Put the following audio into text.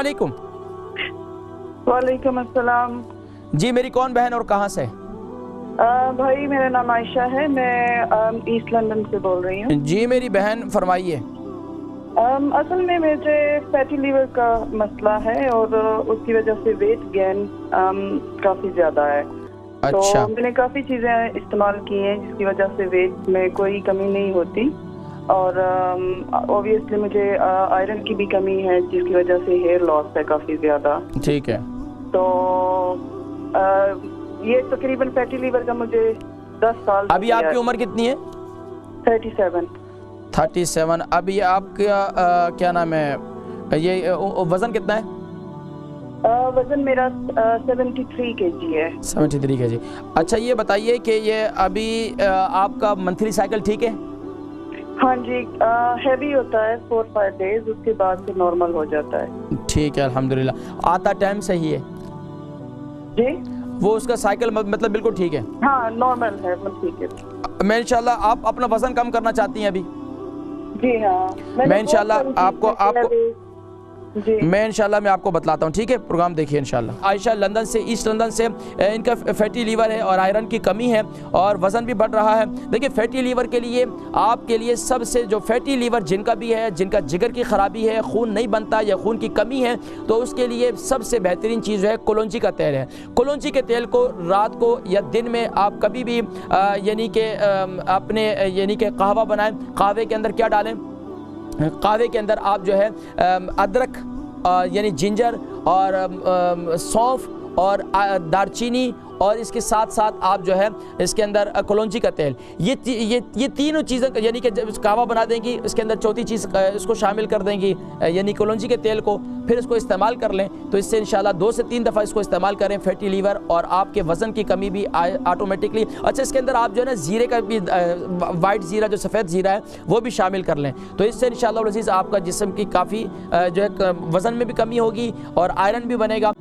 वालेकुम। वालेकुम अस्सलाम। जी, मेरी कौन बहन और कहाँ से? भाई मेरा नाम आयशा है, मैं ईस्ट लंदन से बोल रही हूँ। जी मेरी बहन, फरमाइए। असल में मुझे फैटी लीवर का मसला है और उसकी वजह से वेट गेन काफ़ी ज़्यादा है। अच्छा। तो मैंने काफ़ी चीज़ें इस्तेमाल की हैं जिसकी वजह से वेट में कोई कमी नहीं होती, और ऑब्वियसली मुझे आयरन की भी कमी है जिसकी वजह से हेयर लॉस है काफ़ी ज़्यादा। ठीक है। तो ये तकरीबन फैटी लीवर का मुझे 10 साल। अभी आपकी उम्र कितनी है? 37। 37। अभी आपका क्या नाम है, ये वज़न कितना है? वजन मेरा 73 kg है। 73 kg। अच्छा, ये बताइए कि ये अभी आपका मंथली साइकिल ठीक है? हाँ जी, हैवी होता है 4-5 डेज, उसके बाद से नॉर्मल हो जाता है। ठीक है, अल्हम्दुलिल्लाह। आता टाइम सही है जी, वो, उसका साइकिल मतलब बिल्कुल ठीक है? हाँ नॉर्मल है, मतलब ठीक है। मैं इंशाल्लाह, आप अपना वज़न कम करना चाहती हैं अभी? जी हाँ, मैं इंशाल्लाह जी मैं इंशाल्लाह आपको बतलाता हूँ, ठीक है? प्रोग्राम देखिए इंशाल्लाह। आयशा लंदन से, ईस्ट लंदन से, इनका फैटी लीवर है और आयरन की कमी है और वज़न भी बढ़ रहा है। देखिए, फैटी लीवर के लिए आपके लिए सबसे, जो फैटी लीवर जिनका भी है, जिनका जिगर की ख़राबी है, खून नहीं बनता या खून की कमी है, तो उसके लिए सबसे बेहतरीन चीज़ है कलौंजी का तेल है। कलौंजी के तेल को रात को या दिन में आप कभी भी यानी कि अपने यानी कि कहवा बनाएं। कहवे के अंदर क्या डालें? कहवे के अंदर आप जो है अदरक यानी जिंजर और सौंफ और दारचीनी, और इसके साथ साथ आप जो है इसके अंदर कलौंजी का तेल, ये तीनों चीज़ें यानी कि जब कहवा बना देंगी, इसके अंदर चौथी चीज़ इसको शामिल कर देंगी यानी कलौंजी के तेल को, फिर इसको इस्तेमाल कर लें तो इससे इंशाल्लाह 2 से 3 दफ़ा इसको इस्तेमाल करें, फैटी लीवर और आपके वज़न की कमी भी ऑटोमेटिकली। अच्छा, इसके अंदर आप जो है ना ज़ीरे का भी, वाइट ज़ीरा जो सफ़ेद ज़ीरा है वो भी शामिल कर लें, तो इससे इंशाल्लाह अज़ीज़ आपका जिस्म की काफ़ी जो है वज़न में भी कमी होगी और आयरन भी बनेगा।